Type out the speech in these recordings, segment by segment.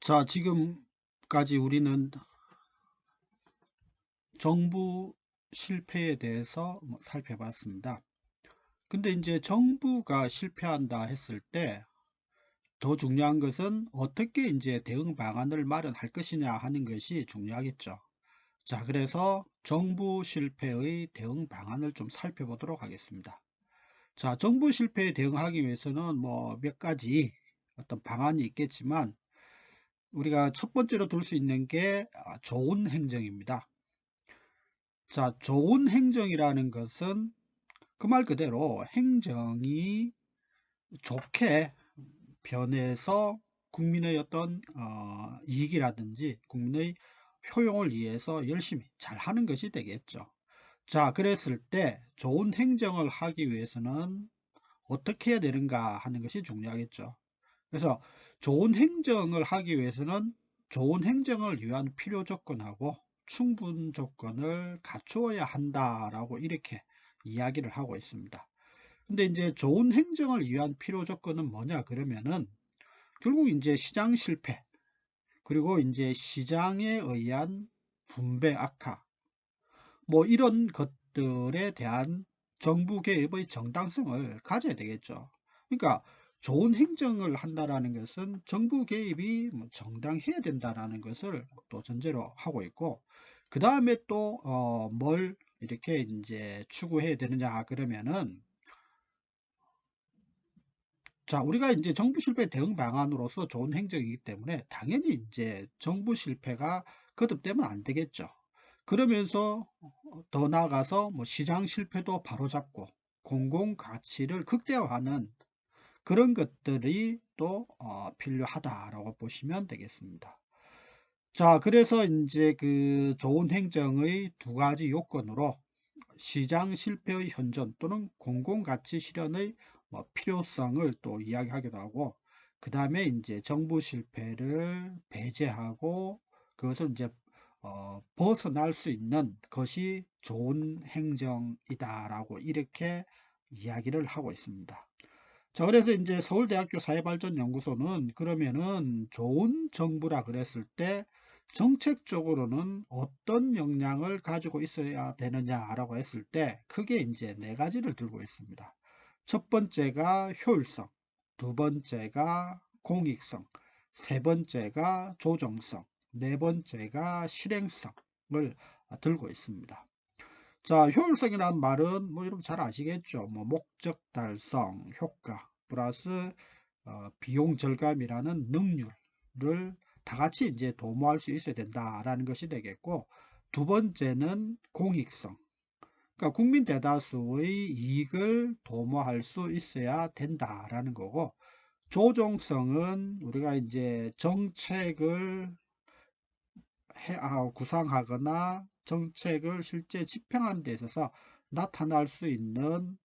자, 지금까지 우리는 정부 실패에 대해서 살펴봤습니다. 근데 이제 정부가 실패한다 했을 때 더 중요한 것은 어떻게 이제 대응 방안을 마련할 것이냐 하는 것이 중요하겠죠. 자, 그래서 정부 실패의 대응 방안을 좀 살펴보도록 하겠습니다. 자, 정부 실패에 대응하기 위해서는 뭐 몇 가지 어떤 방안이 있겠지만 우리가 첫 번째로 둘 수 있는 게 좋은 행정입니다. 자, 좋은 행정이라는 것은 그 말 그대로 행정이 좋게 변해서 국민의 어떤 이익이라든지 국민의 효용을 위해서 열심히 잘하는 것이 되겠죠. 자, 그랬을 때 좋은 행정을 하기 위해서는 어떻게 해야 되는가 하는 것이 중요하겠죠. 그래서 좋은 행정을 하기 위해서는 좋은 행정을 위한 필요 조건하고 충분 조건을 갖추어야 한다라고 이렇게 이야기를 하고 있습니다. 근데 이제 좋은 행정을 위한 필요 조건은 뭐냐 그러면은 결국 이제 시장 실패, 그리고 이제 시장에 의한 분배 악화, 뭐 이런 것들에 대한 정부 개입의 정당성을 가져야 되겠죠. 그러니까 좋은 행정을 한다라는 것은 정부 개입이 정당해야 된다라는 것을 또 전제로 하고 있고, 그 다음에 또 뭘 이렇게 이제 추구해야 되느냐 그러면은, 자, 우리가 이제 정부 실패 대응 방안으로서 좋은 행정이기 때문에 당연히 이제 정부 실패가 거듭되면 안 되겠죠. 그러면서 더 나아가서 뭐 시장 실패도 바로잡고 공공 가치를 극대화하는 그런 것들이 또 필요하다라고 보시면 되겠습니다. 자, 그래서 이제 그 좋은 행정의 두 가지 요건으로 시장 실패의 현존 또는 공공가치 실현의 필요성을 또 이야기하기도 하고, 그 다음에 이제 정부 실패를 배제하고 그것을 이제 벗어날 수 있는 것이 좋은 행정이다라고 이렇게 이야기를 하고 있습니다. 자, 그래서 이제 서울대학교 사회발전연구소는 그러면은 좋은 정부라 그랬을 때 정책적으로는 어떤 역량을 가지고 있어야 되느냐라고 했을 때 크게 이제 네 가지를 들고 있습니다. 첫 번째가 효율성, 두 번째가 공익성, 세 번째가 조정성, 네 번째가 실행성을 들고 있습니다. 자, 효율성이라는 말은 뭐 여러분 잘 아시겠죠. 뭐 목적 달성, 효과 플러스 비용 절감이라는 능률을 다 같이 이제 도모할 수 있어야 된다라는 것이 되겠고, 두 번째는 공익성. 그러니까 국민 대다수의 이익을 도모할 수 있어야 된다라는 거고, 조정성은 우리가 이제 정책을 구상하거나 정책을 실제 집행하는 데 있어서 나타날 수 있는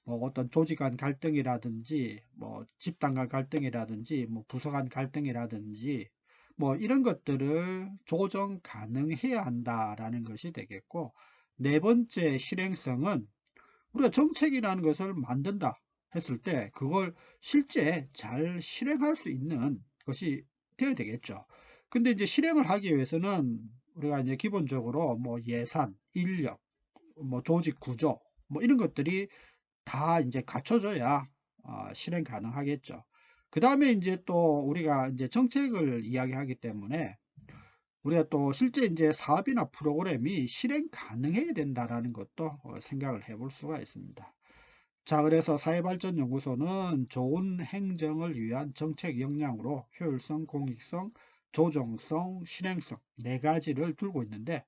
뭐 어떤 조직 간 갈등이라든지 뭐 집단 간 갈등이라든지 뭐 부서 간 갈등이라든지 뭐 이런 것들을 조정 가능해야 한다라는 것이 되겠고, 네 번째 실행성은 우리가 정책이라는 것을 만든다 했을 때 그걸 실제 잘 실행할 수 있는 것이 되어야 되겠죠. 근데 이제 실행을 하기 위해서는 우리가 이제 기본적으로 뭐 예산, 인력, 뭐 조직 구조, 뭐 이런 것들이 다 이제 갖춰져야 실행 가능하겠죠. 그 다음에 이제 또 우리가 이제 정책을 이야기하기 때문에 우리가 또 실제 이제 사업이나 프로그램이 실행 가능해야 된다라는 것도 생각을 해볼 수가 있습니다. 자, 그래서 사회발전연구소는 좋은 행정을 위한 정책 역량으로 효율성, 공익성, 조정성, 실행성 네 가지를 들고 있는데,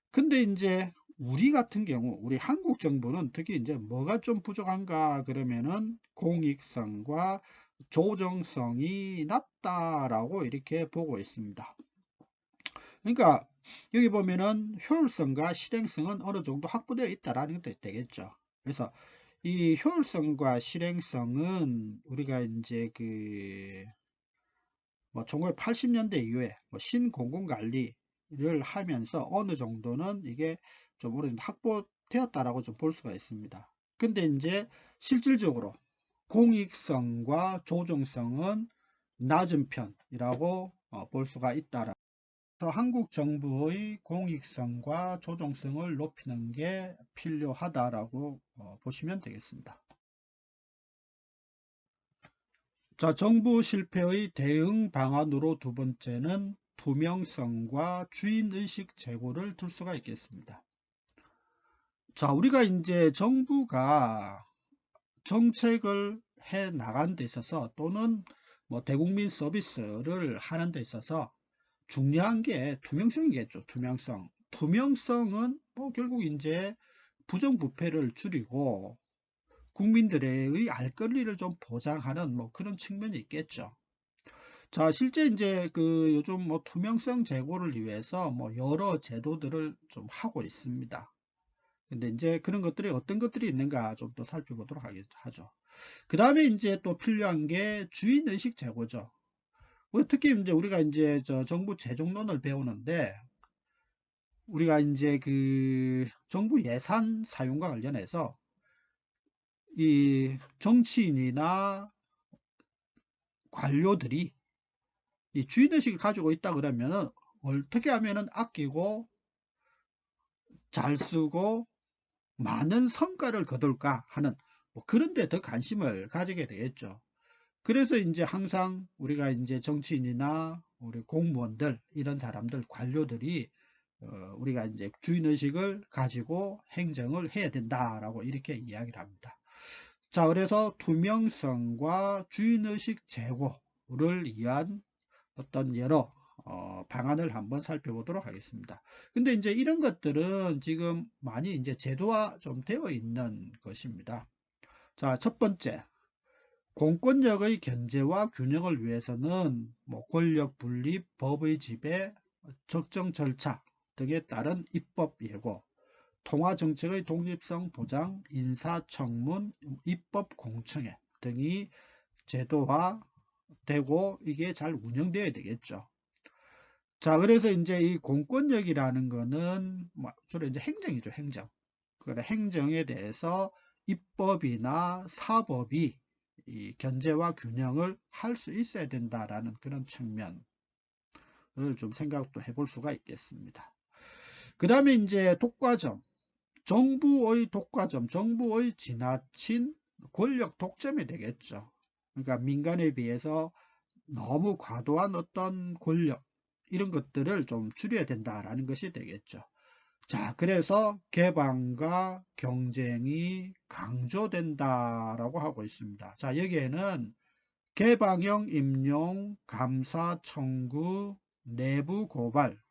근데 이제 우리 같은 경우 우리 한국 정부는 특히 이제 뭐가 좀 부족한가 그러면은 공익성과 조정성이 낮다라고 이렇게 보고 있습니다. 그러니까 여기 보면은 효율성과 실행성은 어느 정도 확보되어 있다라는 것도 되겠죠. 그래서 이 효율성과 실행성은 우리가 이제 그 뭐 1980년대 이후에 뭐 신공공관리를 하면서 어느 정도는 이게 좀 우리는 확보되었다라고 좀 볼 수가 있습니다. 근데 이제 실질적으로 공익성과 조정성은 낮은 편이라고 볼 수가 있다라. 한국 정부의 공익성과 조정성을 높이는 게 필요하다라고 보시면 되겠습니다. 자, 정부 실패의 대응 방안으로 두 번째는 투명성과 주인의식 제고를 둘 수가 있겠습니다. 자, 우리가 이제 정부가 정책을 해 나가는 데 있어서 또는 뭐 대국민 서비스를 하는 데 있어서 중요한 게 투명성이겠죠. 투명성. 투명성은 뭐 결국 이제 부정부패를 줄이고 국민들의 알 권리를 좀 보장하는 뭐 그런 측면이 있겠죠. 자, 실제 이제 그 요즘 뭐 투명성 제고를 위해서 뭐 여러 제도들을 좀 하고 있습니다. 근데 이제 그런 것들이 어떤 것들이 있는가 좀 더 살펴보도록 하죠. 그 다음에 이제 또 필요한 게 주인의식 제고죠. 특히 이제 우리가 이제 저 정부 재정론을 배우는데 우리가 이제 그 정부 예산 사용과 관련해서 이 정치인이나 관료들이 이 주인의식을 가지고 있다 그러면은 어떻게 하면은 아끼고 잘 쓰고 많은 성과를 거둘까 하는 뭐 그런 데 더 관심을 가지게 되겠죠. 그래서 이제 항상 우리가 이제 정치인이나 우리 공무원들 이런 사람들 관료들이 우리가 이제 주인의식을 가지고 행정을 해야 된다라고 이렇게 이야기를 합니다. 자, 그래서 투명성과 주인의식 제고를 위한 어떤 여러 방안을 한번 살펴보도록 하겠습니다. 근데 이제 이런 것들은 지금 많이 이제 제도화 좀 되어 있는 것입니다. 자, 첫 번째, 공권력의 견제와 균형을 위해서는 뭐 권력 분립, 법의 지배, 적정 절차 등에 따른 입법 예고, 통화정책의 독립성 보장, 인사청문, 입법 공청회 등이 제도화되고 이게 잘 운영되어야 되겠죠. 자, 그래서 이제 이 공권력이라는 거는 뭐 주로 이제 행정이죠, 행정. 그래, 행정에 대해서 입법이나 사법이 이 견제와 균형을 할 수 있어야 된다라는 그런 측면을 좀 생각도 해볼 수가 있겠습니다. 그 다음에 이제 독과점, 정부의 독과점, 정부의 지나친 권력 독점이 되겠죠. 그러니까 민간에 비해서 너무 과도한 어떤 권력, 이런 것들을 좀 줄여야 된다라는 것이 되겠죠. 자, 그래서 개방과 경쟁이 강조된다라고 하고 있습니다. 자, 여기에는 개방형 임용, 감사 청구, 내부 고발,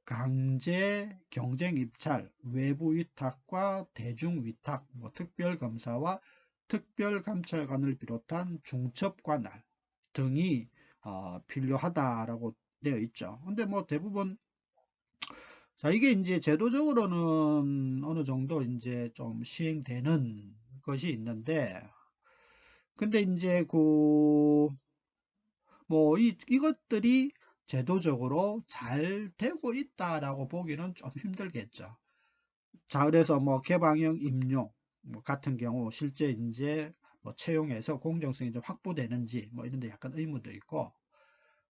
강제 경쟁 입찰, 외부 위탁과 대중 위탁, 뭐 특별검사와 특별감찰관을 비롯한 중첩관할 등이 필요하다라고 되어 있죠. 근데 뭐 대부분 자, 이게 이제 제도적으로는 어느 정도 이제 좀 시행되는 것이 있는데, 근데 이제 그, 뭐, 이것들이 제도적으로 잘 되고 있다라고 보기는 좀 힘들겠죠. 자, 그래서 뭐, 개방형 임용, 뭐 같은 경우, 실제 이제 뭐 채용해서 공정성이 좀 확보되는지, 뭐 이런 데 약간 의문도 있고,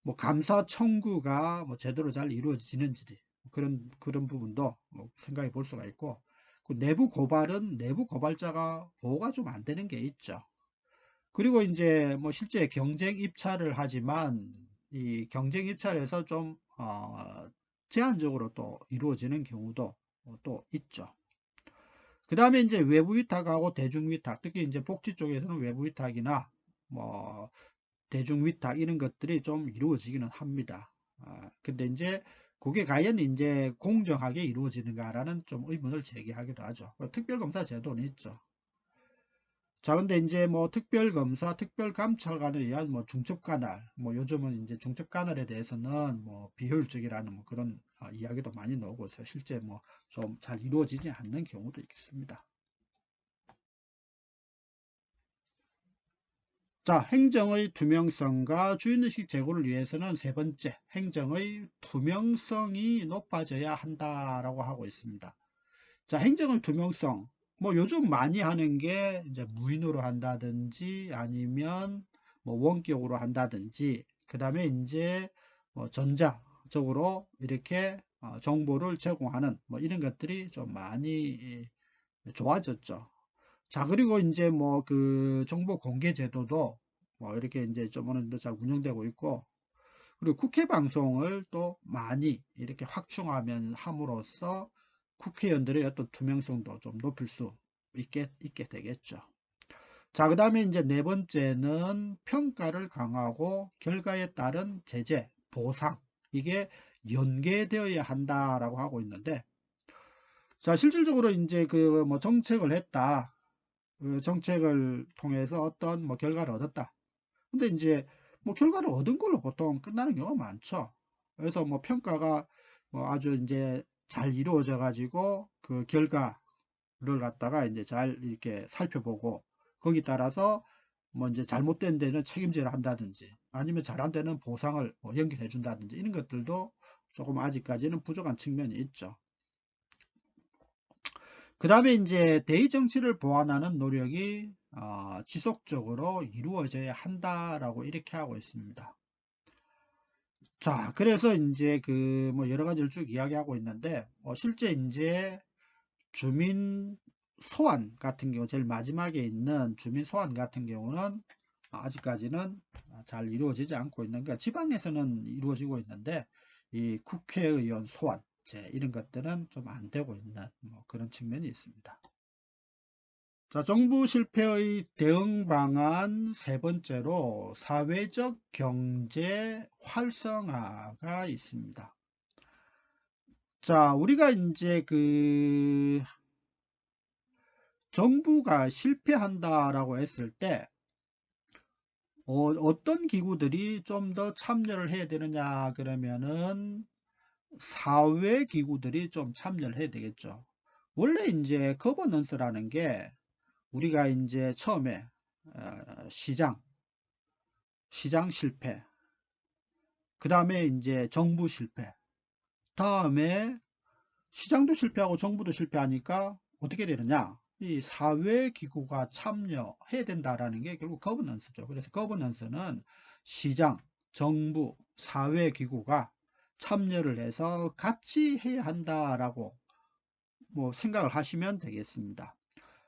뭐 감사 청구가 뭐 제대로 잘 이루어지는지 그런 부분도 뭐 생각해 볼 수가 있고 그 내부 고발은 내부 고발자가 보호가 좀 안 되는 게 있죠. 그리고 이제 뭐 실제 경쟁 입찰을 하지만 이 경쟁 입찰에서 좀 제한적으로 또 이루어지는 경우도 또 있죠. 그 다음에 이제 외부 위탁하고 대중 위탁, 특히 이제 복지 쪽에서는 외부 위탁이나 뭐 대중 위탁 이런 것들이 좀 이루어지기는 합니다. 근데 이제 그게 과연 이제 공정하게 이루어지는가라는 좀 의문을 제기하기도 하죠. 특별검사 제도는 있죠. 자, 근데 이제 뭐 특별검사, 특별감찰관에 의한 뭐 중첩관할, 뭐 요즘은 이제 중첩관할에 대해서는 뭐 비효율적이라는 뭐 그런 이야기도 많이 나오고 있어요. 실제 뭐 좀 잘 이루어지지 않는 경우도 있습니다. 자, 행정의 투명성과 주인의식 제고를 위해서는 세 번째, 행정의 투명성이 높아져야 한다라고 하고 있습니다. 자, 행정의 투명성. 뭐 요즘 많이 하는 게 이제 무인으로 한다든지 아니면 뭐 원격으로 한다든지 그 다음에 이제 전자적으로 이렇게 정보를 제공하는 뭐 이런 것들이 좀 많이 좋아졌죠. 자, 그리고 이제 뭐 그 정보 공개 제도도 뭐 이렇게 이제 좀 어느 정도 잘 운영되고 있고, 그리고 국회 방송을 또 많이 이렇게 확충하면 함으로써 국회의원들의 어떤 투명성도 좀 높일 수 있게 되겠죠. 자, 그 다음에 이제 네 번째는 평가를 강화하고 결과에 따른 제재, 보상, 이게 연계되어야 한다라고 하고 있는데, 자, 실질적으로 이제 그 뭐 정책을 했다. 그 정책을 통해서 어떤 뭐 결과를 얻었다. 근데 이제 뭐 결과를 얻은 걸로 보통 끝나는 경우가 많죠. 그래서 뭐 평가가 뭐 아주 이제 잘 이루어져 가지고 그 결과를 갖다가 이제 잘 이렇게 살펴보고, 거기 따라서 뭐 이제 잘못된 데는 책임제를 한다든지 아니면 잘한 데는 보상을 뭐 연결해 준다든지 이런 것들도 조금 아직까지는 부족한 측면이 있죠. 그 다음에 이제 대의 정치를 보완하는 노력이 지속적으로 이루어져야 한다라고 이렇게 하고 있습니다. 자, 그래서 이제 그 뭐 여러 가지를 쭉 이야기하고 있는데, 실제 이제 주민 소환 같은 경우, 제일 마지막에 있는 주민 소환 같은 경우는 아직까지는 잘 이루어지지 않고 있는, 그러니까 지방에서는 이루어지고 있는데 이 국회의원 소환 이런 것들은 좀 안 되고 있는 뭐 그런 측면이 있습니다. 자, 정부 실패의 대응 방안 세 번째로 사회적 경제 활성화가 있습니다. 자, 우리가 이제 그 정부가 실패한다라고 했을 때 어떤 기구들이 좀 더 참여를 해야 되느냐 그러면은 사회 기구들이 좀 참여를 해야 되겠죠. 원래 이제 거버넌스라는 게 우리가 이제 처음에 시장 실패, 그 다음에 이제 정부 실패, 다음에 시장도 실패하고 정부도 실패하니까 어떻게 되느냐? 이 사회기구가 참여해야 된다라는 게 결국 거버넌스죠. 그래서 거버넌스는 시장, 정부, 사회기구가 참여를 해서 같이 해야 한다라고 뭐 생각을 하시면 되겠습니다.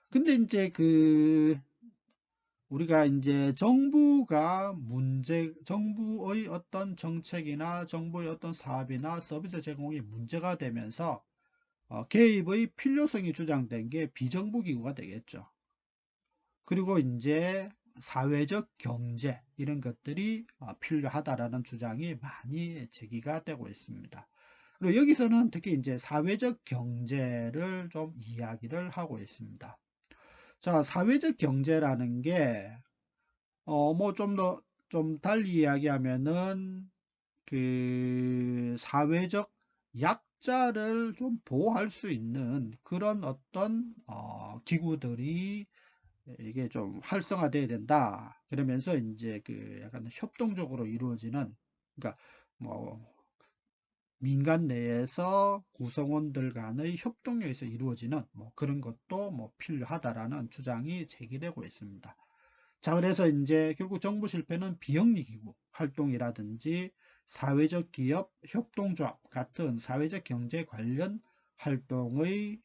근데 이제 그 우리가 이제 정부의 어떤 정책이나 정부의 어떤 사업이나 서비스 제공이 문제가 되면서 개입의 필요성이 주장된 게 비정부 기구가 되겠죠. 그리고 이제 사회적 경제 이런 것들이 필요하다라는 주장이 많이 제기가 되고 있습니다. 그리고 여기서는 특히 이제 사회적 경제를 좀 이야기를 하고 있습니다. 자, 사회적 경제라는 게 뭐 좀 달리 이야기하면은 그 사회적 약자를 좀 보호할 수 있는 그런 어떤 기구들이 이게 좀 활성화돼야 된다. 그러면서 이제 그 약간 협동적으로 이루어지는, 그러니까 뭐 민간 내에서 구성원들 간의 협동에 의해서 이루어지는 뭐 그런 것도 뭐 필요하다라는 주장이 제기되고 있습니다. 자, 그래서 이제 결국 정부 실패는 비영리 기구 활동이라든지 사회적 기업 협동조합 같은 사회적 경제 관련 활동의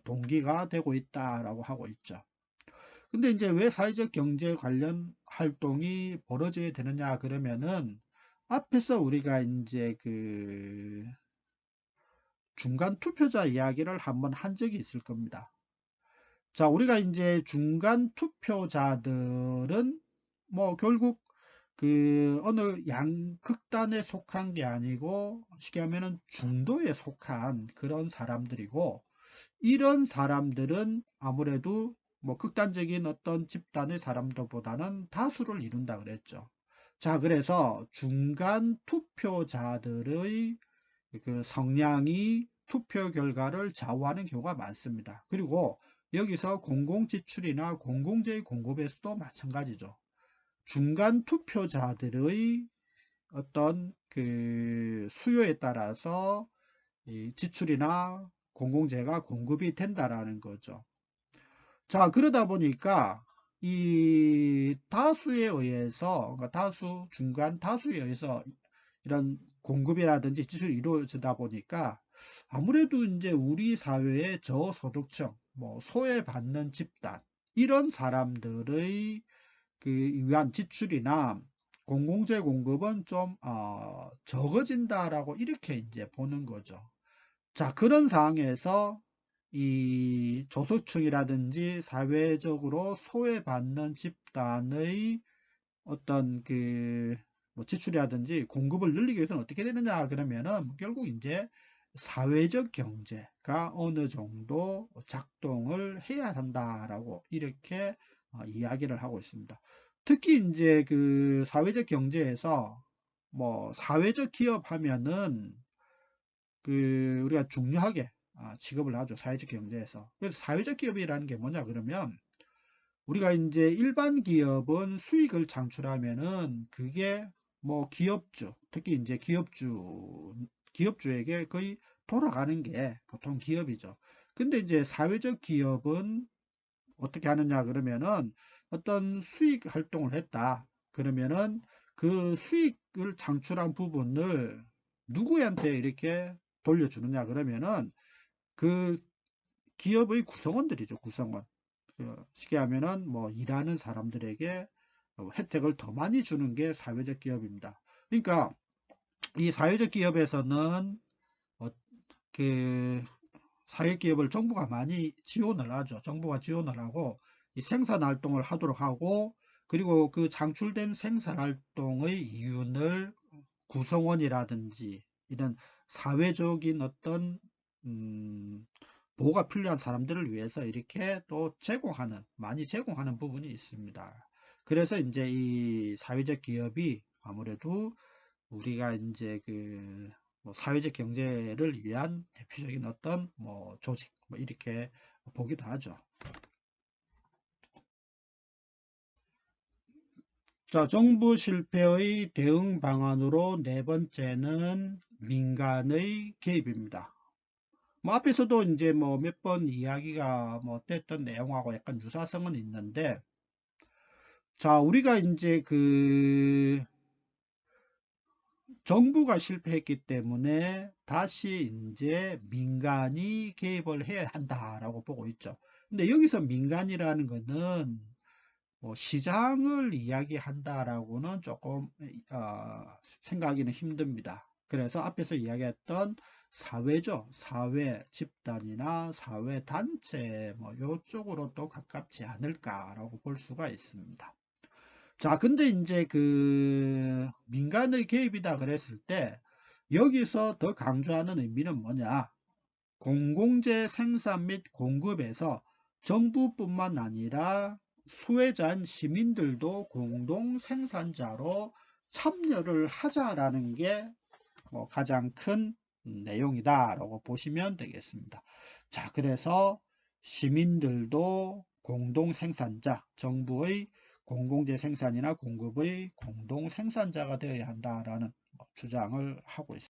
동기가 되고 있다라고 하고 있죠. 근데 이제 왜 사회적 경제 관련 활동이 벌어져야 되느냐 그러면은 앞에서 우리가 이제 그 중간 투표자 이야기를 한번 한 적이 있을 겁니다. 자, 우리가 이제 중간 투표자들은 뭐 결국 그 어느 양극단에 속한 게 아니고 쉽게 하면은 중도에 속한 그런 사람들이고, 이런 사람들은 아무래도 뭐 극단적인 어떤 집단의 사람들보다는 다수를 이룬다 그랬죠. 자, 그래서 중간 투표자들의 그 성향이 투표 결과를 좌우하는 경우가 많습니다. 그리고 여기서 공공지출이나 공공재의 공급에서도 마찬가지죠. 중간 투표자들의 어떤 그 수요에 따라서 이 지출이나 공공재가 공급이 된다라는 거죠. 자, 그러다 보니까 이 다수에 의해서, 그러니까 중간 다수에 의해서 이런 공급이라든지 지출이 이루어지다 보니까 아무래도 이제 우리 사회의 저소득층, 뭐 소외받는 집단 이런 사람들의 그 위한 지출이나 공공재 공급은 좀 적어진다라고 이렇게 이제 보는 거죠. 자, 그런 상황에서 이 저소득층이라든지 사회적으로 소외받는 집단의 어떤 뭐 지출이라든지 공급을 늘리기 위해서는 어떻게 되느냐 그러면은 결국 이제 사회적 경제가 어느 정도 작동을 해야 한다라고 이렇게 이야기를 하고 있습니다. 특히 이제 그 사회적 경제에서 뭐 사회적 기업 하면은 우리가 중요하게 취급을 하죠. 사회적 경제에서. 그래서 사회적 기업이라는 게 뭐냐 그러면 우리가 이제 일반 기업은 수익을 창출하면은 그게 뭐 기업주, 특히 이제 기업주에게 거의 돌아가는 게 보통 기업이죠. 근데 이제 사회적 기업은 어떻게 하느냐 그러면은 어떤 수익 활동을 했다. 그러면은 그 수익을 창출한 부분을 누구한테 이렇게 돌려주느냐 그러면은 그 기업의 구성원들이죠. 구성원. 쉽게 하면은 뭐 일하는 사람들에게 혜택을 더 많이 주는 게 사회적 기업입니다. 그러니까 이 사회적 기업에서는 어, 그 사회 기업을 정부가 많이 지원을 하죠. 정부가 지원을 하고 이 생산 활동을 하도록 하고 그리고 그 창출된 생산 활동의 이윤을 구성원이라든지 이런 사회적인 어떤 음, 보호가 필요한 사람들을 위해서 이렇게 또 많이 제공하는 부분이 있습니다. 그래서 이제 이 사회적 기업이 아무래도 우리가 이제 뭐 사회적 경제를 위한 대표적인 어떤 뭐 조직, 뭐 이렇게 보기도 하죠. 자, 정부 실패의 대응 방안으로 네 번째는 민간의 개입입니다. 뭐 앞에서도 이제 뭐 몇 번 이야기가 뭐 됐던 내용하고 약간 유사성은 있는데, 자, 우리가 이제 정부가 실패했기 때문에 다시 이제 민간이 개입을 해야 한다라고 보고 있죠. 근데 여기서 민간이라는 것은 뭐 시장을 이야기한다라고는 조금 생각하기는 힘듭니다. 그래서 앞에서 이야기했던 사회죠. 사회 집단이나 사회 단체 뭐 요쪽으로 또 가깝지 않을까라고 볼 수가 있습니다. 자, 근데 이제 민간의 개입이다 그랬을 때 여기서 더 강조하는 의미는 뭐냐? 공공재 생산 및 공급에서 정부뿐만 아니라 수혜자인 시민들도 공동 생산자로 참여를 하자라는 게 뭐 가장 큰 내용이다라고 보시면 되겠습니다. 자, 그래서 시민들도 공동 생산자, 정부의 공공재 생산이나 공급의 공동 생산자가 되어야 한다라는 주장을 하고 있습니다.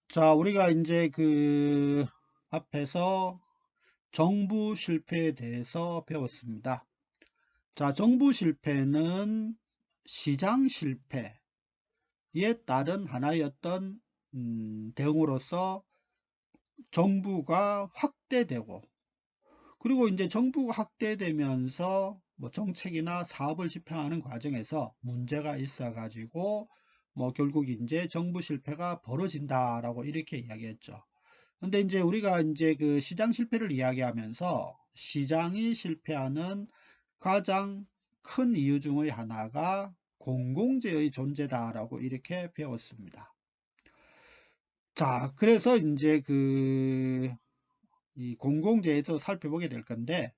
자, 우리가 이제 앞에서 정부 실패에 대해서 배웠습니다. 자, 정부 실패는 시장 실패에 따른 하나의 어떤 대응으로서 정부가 확대되고 그리고 이제 정부가 확대되면서 뭐 정책이나 사업을 집행하는 과정에서 문제가 있어 가지고 뭐 결국 이제 정부 실패가 벌어진다라고 이렇게 이야기했죠. 근데 이제 우리가 이제 시장 실패를 이야기하면서 시장이 실패하는 가장 큰 이유 중의 하나가 공공재의 존재다라고 이렇게 배웠습니다. 자, 그래서 이제 이 공공재에서 살펴보게 될 건데,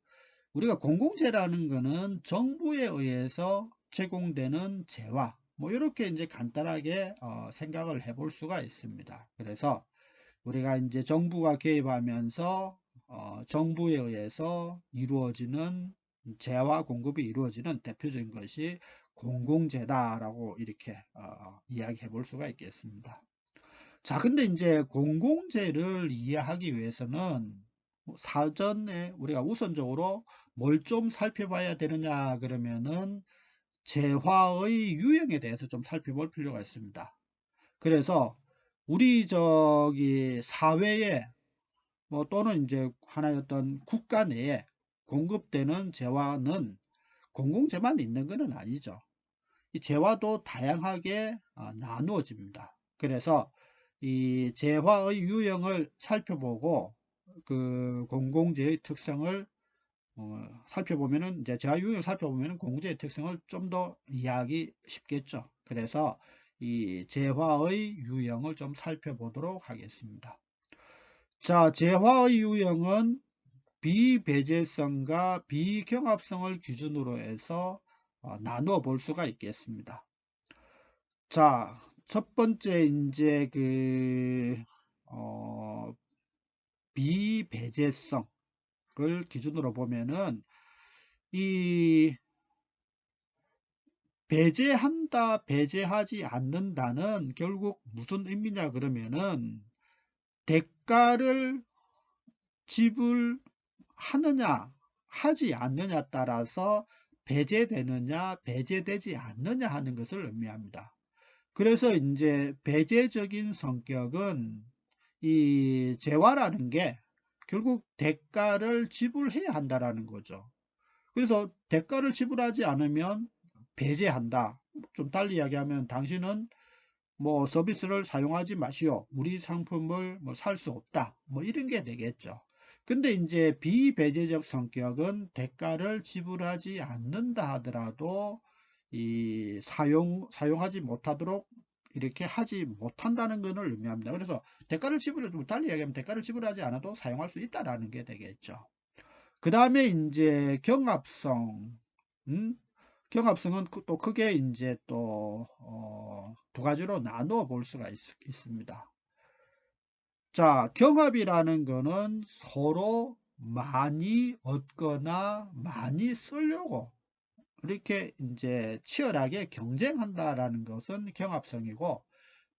우리가 공공재라는 거는 정부에 의해서 제공되는 재화, 뭐 이렇게 이제 간단하게 생각을 해볼 수가 있습니다. 그래서 우리가 이제 정부가 개입하면서 정부에 의해서 이루어지는 재화 공급이 이루어지는 대표적인 것이 공공재다라고 이렇게 이야기해 볼 수가 있겠습니다. 자, 근데 이제 공공재를 이해하기 위해서는 뭐 사전에 우리가 우선적으로 뭘 좀 살펴봐야 되느냐 그러면은 재화의 유형에 대해서 좀 살펴볼 필요가 있습니다. 그래서 우리 사회에 뭐 또는 이제 하나의 어떤 국가 내에 공급되는 재화는 공공재만 있는 것은 아니죠. 이 재화도 다양하게 나누어집니다. 그래서 이 재화의 유형을 살펴보고 그 공공재의 특성을 살펴보면은 이제 재화 유형을 살펴보면은 공공재의 특성을 좀 더 이해하기 쉽겠죠. 그래서 이 재화의 유형을 좀 살펴보도록 하겠습니다. 자, 재화의 유형은 비배제성과 비경합성을 기준으로 해서 나누어 볼 수가 있겠습니다. 자, 첫 번째 이제 비배제성을 기준으로 보면은 이 배제한다, 배제하지 않는다는 결국 무슨 의미냐 그러면은 대가를 지불하느냐 하지 않느냐 따라서 배제되느냐 배제되지 않느냐 하는 것을 의미합니다. 그래서 이제 배제적인 성격은 이 재화라는 게 결국 대가를 지불해야 한다라는 거죠. 그래서 대가를 지불하지 않으면 배제한다. 좀 달리 이야기하면 당신은 뭐 서비스를 사용하지 마시오. 우리 상품을 뭐 살 수 없다. 뭐 이런 게 되겠죠. 근데 이제 비배제적 성격은 대가를 지불하지 않는다 하더라도 이 사용하지 못하도록 이렇게 하지 못한다는 것을 의미합니다. 그래서 대가를 지불해 좀 달리 이야기하면 대가를 지불하지 않아도 사용할 수 있다라는 게 되겠죠. 그 다음에 이제 경합성. 경합성은 또 크게 이제 또 두 가지로 나누어 볼 수가 있습니다. 자, 경합이라는 거는 서로 많이 얻거나 많이 쓰려고 이렇게 이제 치열하게 경쟁한다라는 것은 경합성이고,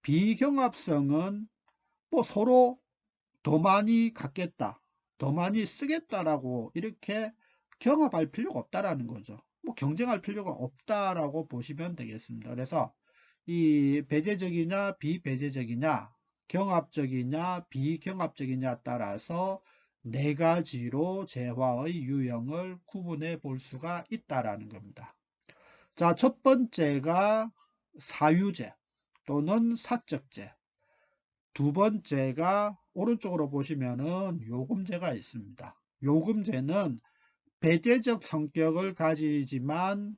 비경합성은 뭐 서로 더 많이 갖겠다, 더 많이 쓰겠다라고 이렇게 경합할 필요가 없다라는 거죠. 뭐 경쟁할 필요가 없다라고 보시면 되겠습니다. 그래서 이 배제적이냐 비배제적이냐, 경합적이냐 비경합적이냐 따라서 네 가지로 재화의 유형을 구분해 볼 수가 있다라는 겁니다. 자, 첫 번째가 사유제 또는 사적제, 두 번째가 오른쪽으로 보시면은 요금제가 있습니다. 요금제는 배제적 성격을 가지지만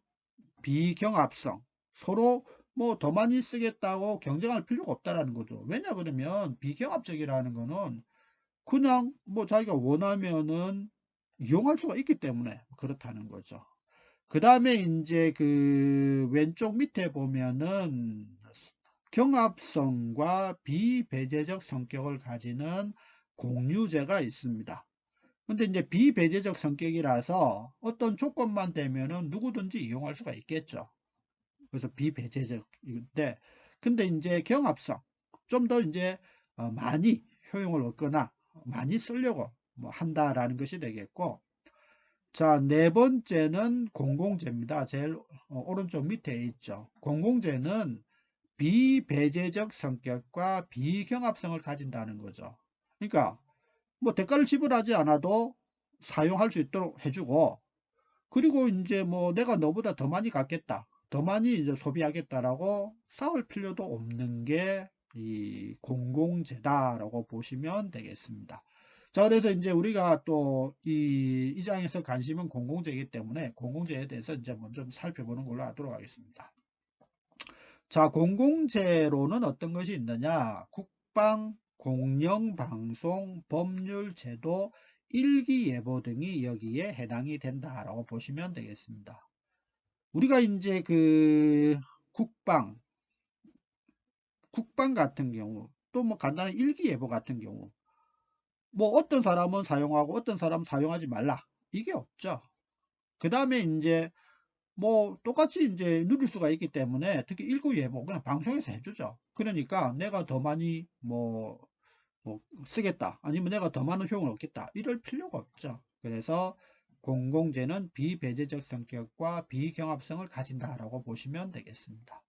비경합성, 서로 뭐 더 많이 쓰겠다고 경쟁할 필요가 없다라는 거죠. 왜냐 그러면 비경합적이라는 거는 그냥 뭐 자기가 원하면은 이용할 수가 있기 때문에 그렇다는 거죠. 그 다음에 이제 그 왼쪽 밑에 보면은 경합성과 비배제적 성격을 가지는 공유제가 있습니다. 근데 이제 비배제적 성격이라서 어떤 조건만 되면은 누구든지 이용할 수가 있겠죠. 그래서 비배제적인데, 근데 이제 경합성, 좀 더 이제 많이 효용을 얻거나 많이 쓰려고 뭐 한다라는 것이 되겠고, 자, 네 번째는 공공재입니다. 제일 오른쪽 밑에 있죠. 공공재는 비배제적 성격과 비경합성을 가진다는 거죠. 그러니까 뭐 대가를 지불하지 않아도 사용할 수 있도록 해주고, 그리고 이제 뭐 내가 너보다 더 많이 갖겠다, 더 많이 이제 소비하겠다라고 싸울 필요도 없는 게 이 공공재다라고 보시면 되겠습니다. 자, 그래서 이제 우리가 또 이 장에서 관심은 공공재이기 때문에 공공재에 대해서 이제 먼저 살펴보는 걸로 하도록 하겠습니다. 자, 공공재로는 어떤 것이 있느냐? 국방, 공영방송, 법률, 제도, 일기예보 등이 여기에 해당이 된다라고 보시면 되겠습니다. 우리가 이제 그 국방 같은 경우, 또 뭐 간단한 일기예보 같은 경우, 뭐 어떤 사람은 사용하고 어떤 사람은 사용하지 말라, 이게 없죠. 그 다음에 이제 뭐 똑같이 이제 누릴 수가 있기 때문에, 특히 일기예보 그냥 방송에서 해주죠. 그러니까 내가 더 많이 뭐 쓰겠다, 아니면 내가 더 많은 효용을 얻겠다, 이럴 필요가 없죠. 그래서 공공재는 비배제적 성격과 비경합성을 가진다라고 보시면 되겠습니다.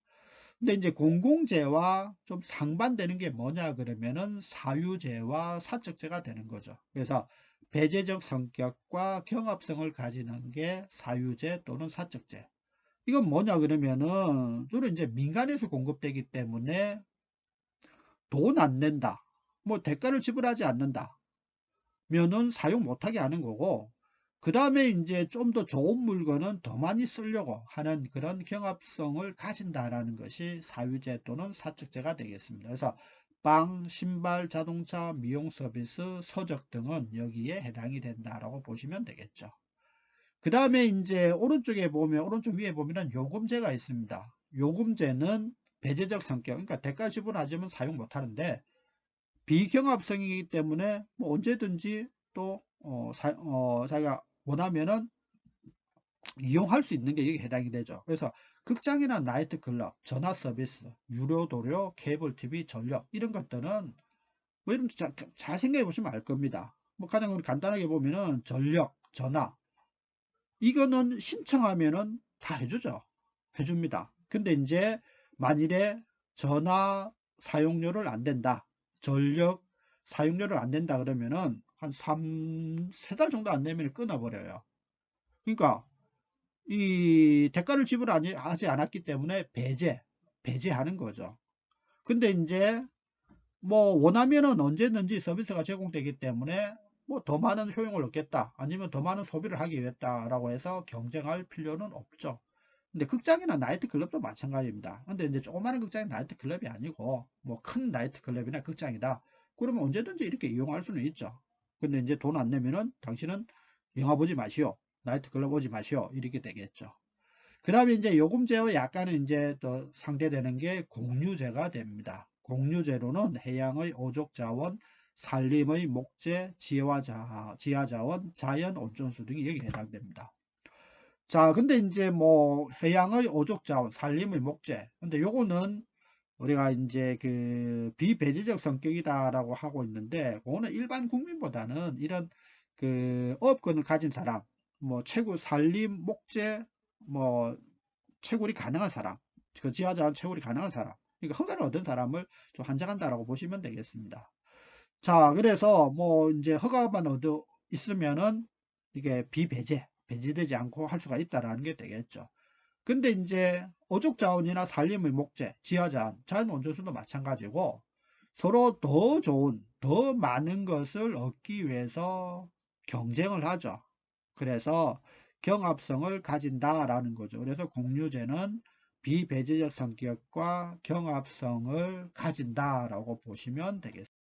근데 이제 공공재와 좀 상반되는 게 뭐냐 그러면은 사유재와 사적재가 되는 거죠. 그래서 배제적 성격과 경합성을 가지는 게 사유재 또는 사적재. 이건 뭐냐 그러면은 주로 이제 민간에서 공급되기 때문에 돈 안 낸다, 뭐 대가를 지불하지 않는다 면은 사용 못하게 하는 거고, 그 다음에 이제 좀 더 좋은 물건은 더 많이 쓰려고 하는 그런 경합성을 가진다라는 것이 사유재 또는 사적재가 되겠습니다. 그래서 빵, 신발, 자동차, 미용 서비스, 서적 등은 여기에 해당이 된다라고 보시면 되겠죠. 그 다음에 이제 오른쪽에 보면, 오른쪽 위에 보면은 요금제가 있습니다. 요금제는 배제적 성격, 그러니까 대가 지불하지만 사용 못하는데 비경합성이기 때문에 뭐 언제든지 또 자기가 원하면은 이용할 수 있는 게 여기 해당이 되죠. 그래서 극장이나 나이트클럽, 전화 서비스, 유료 도료, 케이블 TV, 전력 이런 것들은 뭐 이런 잘 생각해 보시면 알 겁니다. 뭐 가장 간단하게 보면은 전력, 전화 이거는 신청하면은 다 해주죠. 해줍니다. 근데 이제 만일에 전화 사용료를 안 된다, 전력 사용료를 안 된다 그러면은 한 3달 정도 안 내면 끊어버려요. 그러니까 이 대가를 지불하지 않았기 때문에 배제하는 거죠. 근데 이제 뭐 원하면은 언제든지 서비스가 제공되기 때문에 뭐 더 많은 효용을 얻겠다, 아니면 더 많은 소비를 하기 위해서라고 해서 경쟁할 필요는 없죠. 근데 극장이나 나이트클럽도 마찬가지입니다. 근데 이제 조그마한 극장이 나이트클럽이 아니고 뭐 큰 나이트클럽이나 극장이다, 그러면 언제든지 이렇게 이용할 수는 있죠. 근데 이제 돈 안 내면은 당신은 영화 보지 마시오, 나이트클럽 오지 마시오, 이렇게 되겠죠. 그 다음에 이제 요금제와 약간은 이제 또 상대되는 게 공유제가 됩니다. 공유제로는 해양의 오족자원, 산림의 목재, 지하자원, 자연 온천수 등이 여기 해당됩니다. 자, 근데 이제 뭐 해양의 오족자원, 산림의 목재. 근데 요거는 우리가 이제 그 비배제적 성격이다라고 하고 있는데, 그거는 일반 국민보다는 이런 그 어업권을 가진 사람, 뭐 채굴, 산림, 목재, 뭐 채굴이 가능한 사람, 그 지하자원 채굴이 가능한 사람, 그러니까 허가를 얻은 사람을 좀 한정한다라고 보시면 되겠습니다. 자, 그래서 뭐 이제 허가만 얻어 있으면은 이게 배제되지 않고 할 수가 있다라는 게 되겠죠. 근데 이제 어족자원이나 산림의 목재, 지하자원, 자연온천수도 마찬가지고 서로 더 좋은, 더 많은 것을 얻기 위해서 경쟁을 하죠. 그래서 경합성을 가진다라는 거죠. 그래서 공유제는 비배제적 성격과 경합성을 가진다라고 보시면 되겠습니다.